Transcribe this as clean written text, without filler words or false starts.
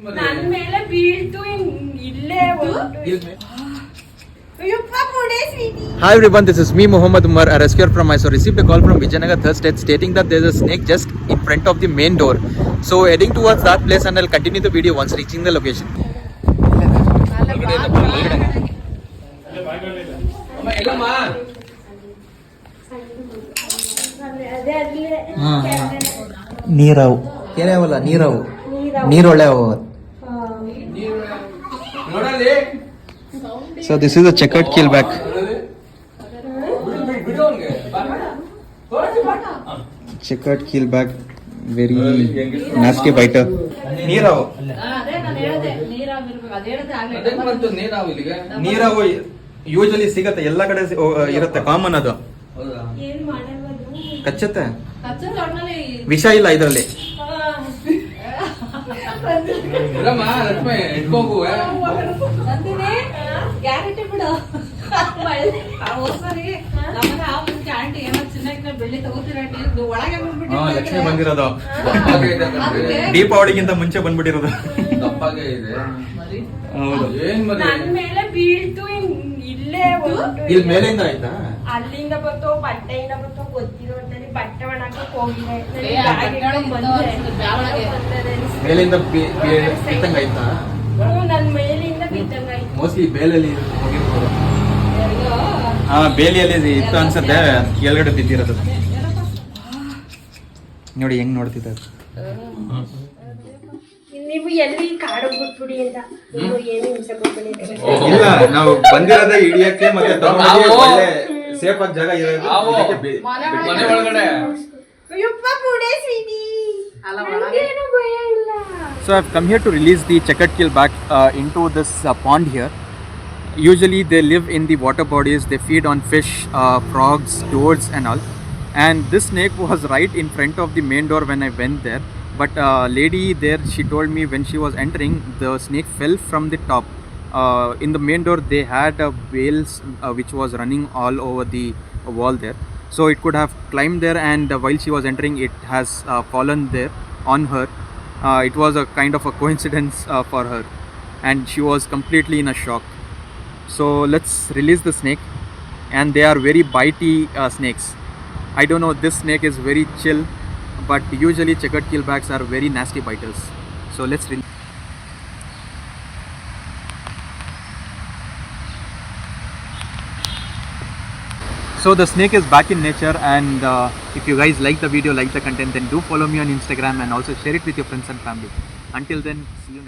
ನನ್ನ ಮೇಲೆ ಬೀಳ್ತು ಇಲ್ಲೇ Hi everyone, this is me Muhammad Umar, a rescuer from Mysore. Received a call from Vijayanagar Third State stating that there is a snake just in front of the main door. So heading towards that place and I'll continue the video once reaching the location. ನೀರವು ಕೆರೆಯವಲ್ಲ ನೀರವು ನೀರೊಳ್ಳೆವು. So this is a checkered keelback. Checkered keelback, very nasty biter. ನೀರವು ನೀರವು usually ಸಿಗತ್ತೆ, ಎಲ್ಲ ಕಡೆ ಇರುತ್ತೆ, common ಅದು. ಕಚ್ಚತ್ತೆ, ವಿಷ ಇಲ್ಲ ಇದರಲ್ಲಿ. ಗ್ಯಾರಂಟಿ ಬಿಡು. ಲಕ್ಷ್ಮಿ ಬಂದಿರೋದು ದೀಪಾವಳಿಗಿಂತ ಮುಂಚೆ ಬಂದ್ಬಿಟ್ಟಿರೋದು. ನನ್ನ ಮೇಲೆ ಬೀಳ್ತು ಇಲ್ಲೇ ಇಲ್ಲಿ ಮೇಲಿಂದ ಆಯ್ತಾ? ಅಲ್ಲಿಂದ ಬರ್ತೋ ಬಟ್ಟೆಯಿಂದ ಬರ್ತೋ ಗೊತ್ತಿರೋ ಬಟ್ಟೆ ಒಣಗಕ್ಕೆ ಹೋಗಿದೆ. ಮೇಲಿಂದ ಬಿತ್ತಂಗ ಆಯ್ತಾ? ನನ್ ಮೇಲಿಂದ ಬಿತ್ತಂಗ ಆಯ್ತು. ಮೋಸ್ಟ್ಲಿ ಬೇಲಲ್ಲಿ ಹೋಗಿರ್ಬೋದು. ಬೇಲಿಯಲ್ಲಿ ಇತ್ತು ಅನ್ಸುತ್ತೆ, ಕೆಳಗಡೆ ಬಿದ್ದಿರೋದು. ನೋಡಿ ಹೆಂಗ್ ನೋಡ್ತಿದ್ದಾರೆ. ನೀವು ಎಲ್ಲಿ ಕಾಡು ಬಿಟ್ಬಿಡಿ ಅಂತ ಏನು ಹಿಂಸೆ ಕೊಡ್ಬೇಡಿ. ಇಲ್ಲ, ನಾವು ಬಂದಿರೋದೇ ಹಿಡಿಯಕ್ಕೆ ಮತ್ತೆ ಸೇಫ್ ಆಗಿ ಜಾಗ ಇರೋದು. So I've come here to release the checkered keelback into this pond here. Usually they live in the water bodies, they feed on fish, frogs, toads and all. And this snake was right in front of the main door when I went there. But lady there, she told me when she was entering, the snake fell from the top. In the main door they had whales which was running all over the wall there. So it could have climbed there, and while she was entering it has fallen there on her. It was a kind of a coincidence for her, and she was completely in a shock. So let's release the snake, and they are very bitey snakes. I don't know, this snake is very chill, but usually checkered keelbacks are very nasty biters. So let's release. So the snake is back in nature, and if you guys like the video, like the content, then do follow me on Instagram and also share it with your friends and family. Until then, see you.